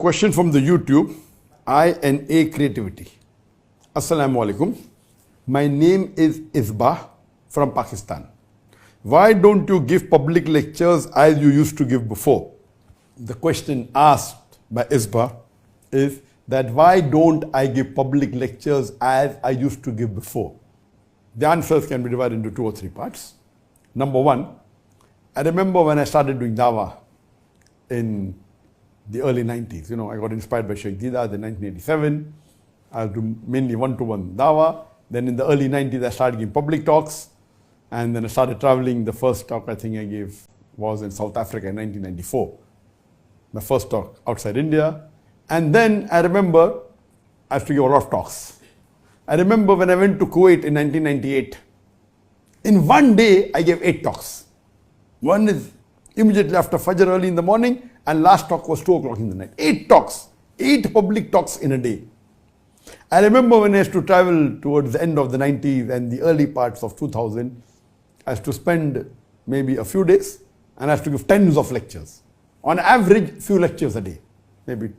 Question from the YouTube, I&A Creativity. Assalamu alaikum. My name is Isbah from Pakistan. Why don't you give public lectures as you used to give before? The question asked by Isbah is that why don't I give public lectures as I used to give before? The answers can be divided into 2 or 3 parts. Number 1, I remember when I started doing dawah in the early 90s. I got inspired by Sheikh Didas in 1987. I was doing mainly one-to-one dawah. Then in the early 90s, I started giving public talks. And then I started traveling. The first talk I think I gave was in South Africa in 1994. My first talk outside India. And then I remember I used to give a lot of talks. I remember when I went to Kuwait in 1998. In one day, I gave 8 talks. One is immediately after Fajr early in the morning, and last talk was 2 o'clock in the night. 8 talks, 8 public talks in a day. I remember when I used to travel towards the end of the 90s and the early parts of 2000, I used to spend maybe a few days and I used to give tens of lectures. On average, few lectures a day, maybe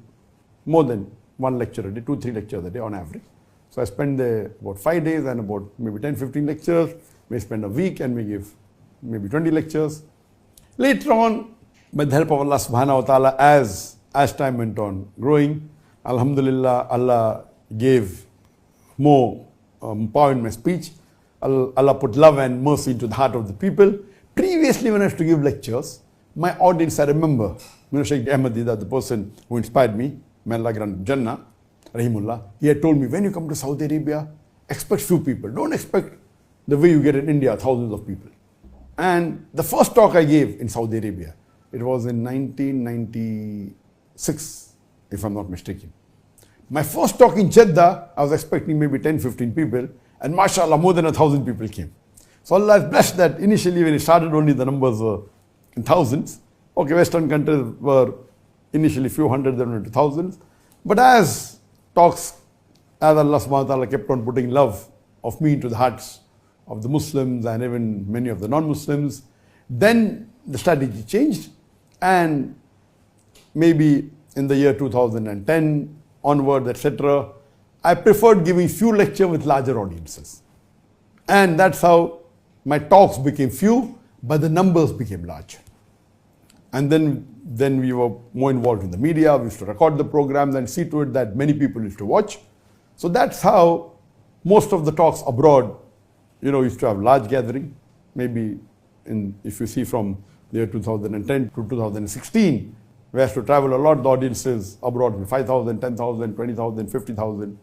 more than 1 lecture a day, 2-3 lectures a day on average. So I spend there about 5 days and about maybe 10-15 lectures. We spend a week and we give maybe 20 lectures. Later on, by the help of Allah subhanahu wa ta'ala, as time went on growing, alhamdulillah, Allah gave more power in my speech. Allah put love and mercy into the heart of the people. Previously, when I used to give lectures, my audience, I remember, Sheikh Ahmad Didat, the person who inspired me, may Allah grant Jannah, Rahimullah, he had told me, when you come to Saudi Arabia, expect few people. Don't expect the way you get in India, thousands of people. And the first talk I gave in Saudi Arabia, it was in 1996, if I'm not mistaken. My first talk in Jeddah, I was expecting maybe 10-15 people, and mashallah, more than 1,000 people came. So Allah is blessed that initially when it started, only the numbers were in thousands. Okay, Western countries were initially few hundred, then went to thousands. But as Allah subhanahu wa ta'ala kept on putting love of me into the hearts of the Muslims and even many of the non-Muslims, then the strategy changed, and maybe in the year 2010 onwards, etc., I preferred giving few lectures with larger audiences. And that's how my talks became few, but the numbers became large. And then we were more involved in the media. We used to record the programs and see to it that many people used to watch. So that's how most of the talks abroad, used to have large gathering. Maybe if you see from the year 2010 to 2016, we had to travel a lot. The audiences abroad were 5,000, 10,000, 20,000, 50,000,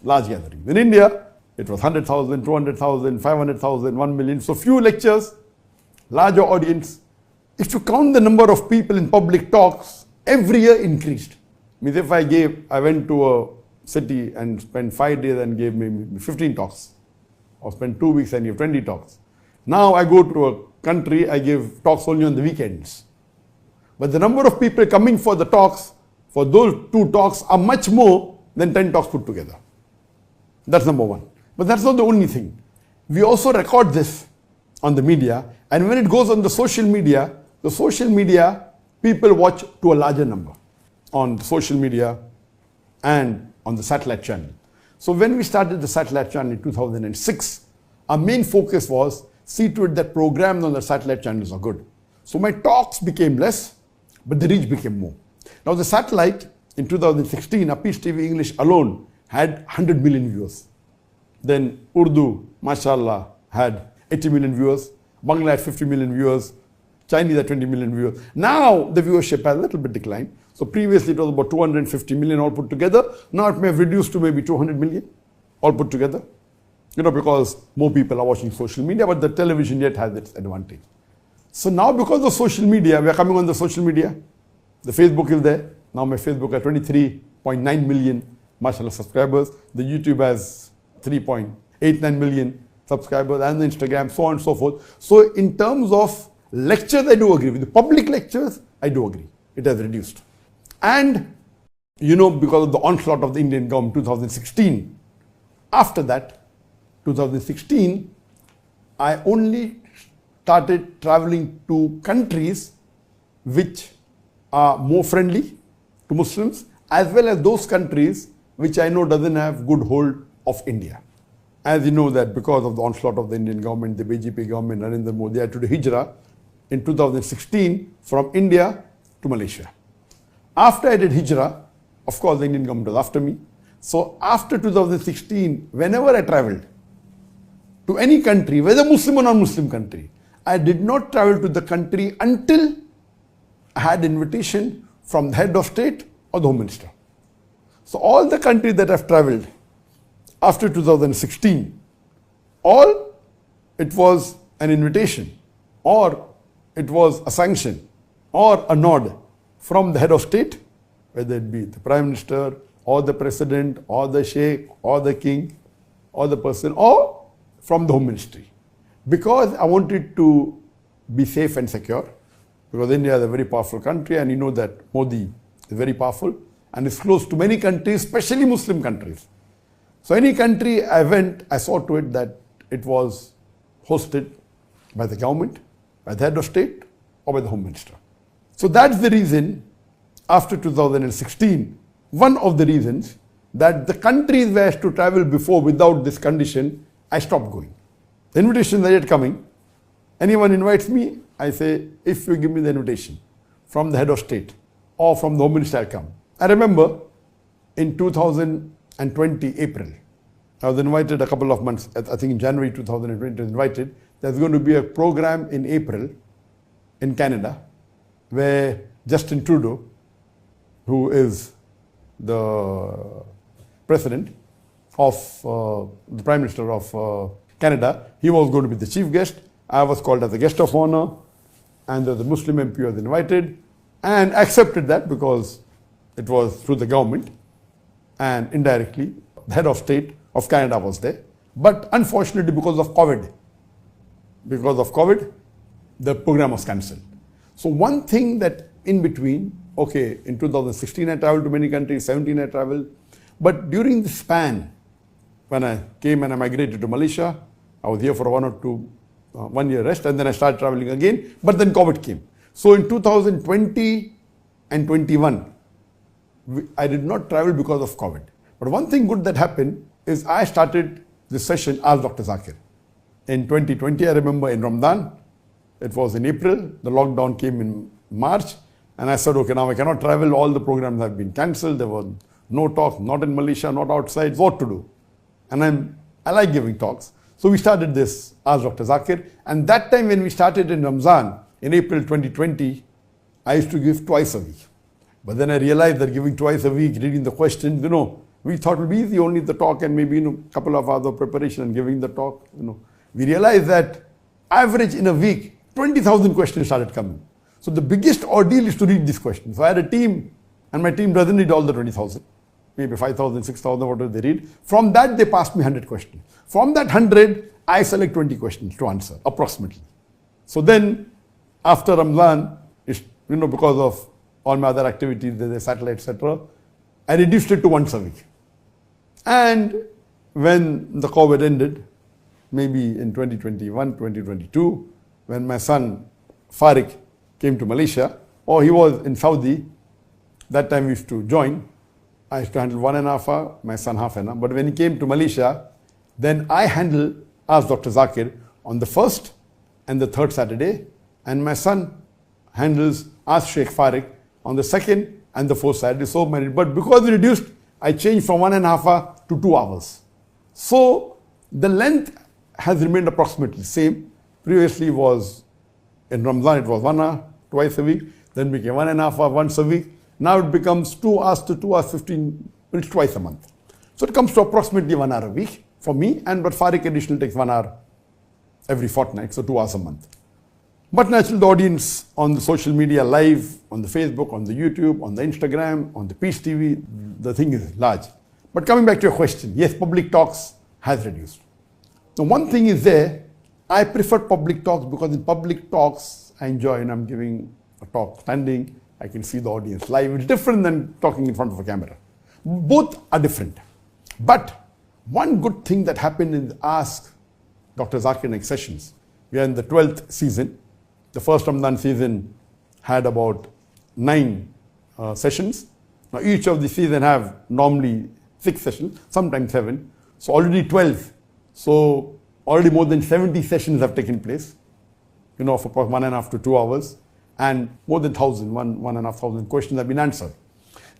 large gatherings. In India, it was 100,000, 200,000, 500,000, 1 million. So few lectures, larger audience. If you count the number of people in public talks, every year increased. Means if I went to a city and spent 5 days and gave maybe 15 talks, or spend 2 weeks and give 20 talks. Now I go to a country, I give talks only on the weekends. But the number of people coming for the talks, for those 2 talks, are much more than 10 talks put together. That's number 1. But that's not the only thing. We also record this on the media, and when it goes on the social media, people watch to a larger number on social media and on the satellite channel. So when we started the satellite channel in 2006, our main focus was see to it that programs on the satellite channels are good. So my talks became less, but the reach became more. Now the satellite in 2016, Peace TV English alone had 100 million viewers. Then Urdu, mashallah, had 80 million viewers. Bangla had 50 million viewers. Chinese had 20 million viewers. Now the viewership has a little bit declined. So previously it was about 250 million all put together. Now it may have reduced to maybe 200 million all put together. Because more people are watching social media, but the television yet has its advantage. So now because of social media, we are coming on the social media. The Facebook is there. Now my Facebook has 23.9 million, mashallah, subscribers. The YouTube has 3.89 million subscribers, and the Instagram, so on and so forth. So in terms of lectures, I do agree. With the public lectures, I do agree. It has reduced. And, because of the onslaught of the Indian government 2016, after that, 2016, I only started traveling to countries which are more friendly, to Muslims, as well as those countries which I know doesn't have good hold of India. As you know that because of the onslaught of the Indian government, the BJP government, Narendra Modi had to do hijrah in 2016 from India to Malaysia. After I did hijrah, of course the Indian government was after me. So after 2016, whenever I traveled to any country, whether Muslim or non-Muslim country, I did not travel to the country until I had invitation from the head of state or the home minister. So all the countries that I've traveled after 2016, all it was an invitation or it was a sanction or a nod from the head of state, whether it be the prime minister or the president or the sheikh or the king or the person, or from the home ministry. Because I wanted to be safe and secure, because India is a very powerful country and you know that Modi is very powerful and is close to many countries, especially Muslim countries. So any country I went, I saw to it that it was hosted by the government, by the head of state or by the home minister. So that's the reason after 2016, one of the reasons that the countries where I used to travel before without this condition, I stopped going. The invitations are yet coming. Anyone invites me, I say, if you give me the invitation from the head of state or from the home minister, I'll come. I remember in 2020, April, I was invited a couple of months, I think in January 2020, I was invited. There's going to be a program in April in Canada where Justin Trudeau, who is the president of the Prime Minister of Canada, he was going to be the chief guest. I was called as a guest of honor, and the Muslim MP was invited and accepted that because it was through the government and indirectly the head of state of Canada was there. But unfortunately because of COVID, the program was cancelled. So one thing that in between, okay, in 2016 I traveled to many countries, 17 I traveled, but during the span when I came and I migrated to Malaysia, I was here for 1 year rest and then I started traveling again, but then COVID came. So in 2020 and 21, I did not travel because of COVID. But one thing good that happened is I started this session as Dr. Zakir. In 2020, I remember in Ramadan, it was in April, the lockdown came in March, and I said, okay, now I cannot travel, all the programs have been cancelled, there was no talk, not in Malaysia, not outside, what to do? And I like giving talks. So we started this as Dr. Zakir, and that time when we started in Ramzan, in April 2020, I used to give twice a week. But then I realized that giving twice a week, reading the questions, we thought it would be easy, only the talk and maybe a couple of hours of preparation and giving the talk. We realized that average in a week, 20,000 questions started coming. So the biggest ordeal is to read these questions. So I had a team, and my team doesn't read all the 20,000. Maybe 5,000, 6,000, whatever they read. From that, they passed me 100 questions. From that 100, I select 20 questions to answer, approximately. So then, after Ramadan, because of all my other activities, the satellite, etc., I reduced it to once a week. And when the COVID ended, maybe in 2021, 2022, when my son Farik came to Malaysia, or he was in Saudi, that time we used to join. I used to handle 1.5 hour, my son half an hour. But when he came to Malaysia, then I handled, as Dr. Zakir, on the first and the third Saturday, and my son handles as Sheikh Farik on the second and the fourth Saturday. So many, but because we reduced, I changed from 1.5 hour to 2 hours. So the length has remained approximately same. Previously was, in Ramadan it was 1 hour, twice a week, then became 1.5 hour once a week. Now it becomes 2 hours to 2 hours 15 minutes twice a month. So it comes to approximately 1 hour a week for me, but Farik additional takes 1 hour every fortnight, so 2 hours a month. But naturally the audience on the social media live, on the Facebook, on the YouTube, on the Instagram, on the Peace TV, the thing is large. But coming back to your question, yes, public talks has reduced. Now one thing is there, I prefer public talks because in public talks I enjoy, and I'm giving a talk standing, I can see the audience live. It's different than talking in front of a camera. Both are different. But one good thing that happened in the Ask Dr. Zakir Naiks sessions, we are in the 12th season. The first Ramadan season had about 9 sessions, Now each of the season have normally 6 sessions, sometimes 7. So already 12. So already more than 70 sessions have taken place, for about 1.5 to 2 hours. And more than 1,500 questions have been answered.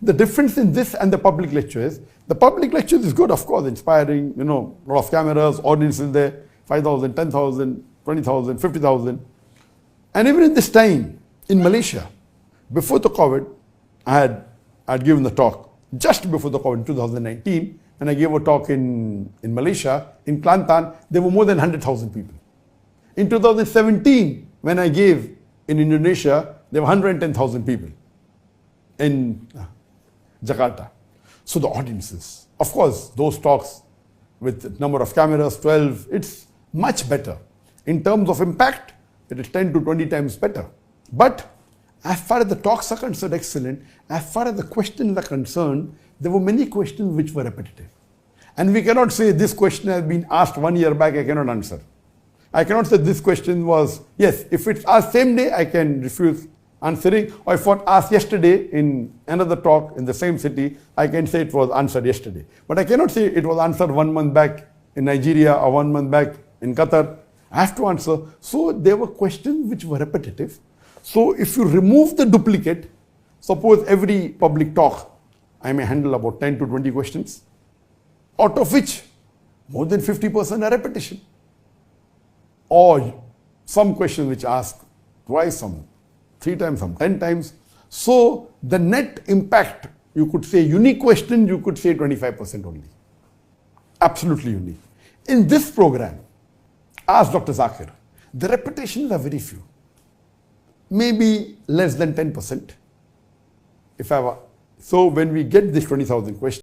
The difference in this and the public lecture is, the public lecture is good, of course, inspiring, a lot of cameras, audiences there, 5,000, 10,000, 20,000, 50,000. And even in this time, in Malaysia, before the COVID, I'd given the talk just before the COVID in 2019, and I gave a talk in Malaysia, in Kelantan, there were more than 100,000 people. In 2017, when I gave in Indonesia, there were 110,000 people in Jakarta. So the audiences, of course, those talks with the number of cameras, 12, it's much better. In terms of impact, it is 10 to 20 times better. But as far as the talks are concerned, excellent. As far as the questions are concerned, there were many questions which were repetitive. And we cannot say this question has been asked 1 year back, I cannot answer. I cannot say this question was, yes, if it's asked same day, I can refuse answering. Or if it was asked yesterday in another talk in the same city, I can say it was answered yesterday. But I cannot say it was answered 1 month back in Nigeria or 1 month back in Qatar. I have to answer. So there were questions which were repetitive. So if you remove the duplicate, suppose every public talk, I may handle about 10 to 20 questions, out of which more than 50% are repetition. Or some questions which ask twice, some 3 times, some 10 times. So the net impact, you could say unique question, you could say 25% only. Absolutely unique. In this program, ask Dr. Zakir, the repetitions are very few. Maybe less than 10%. So when we get this 20,000 questions,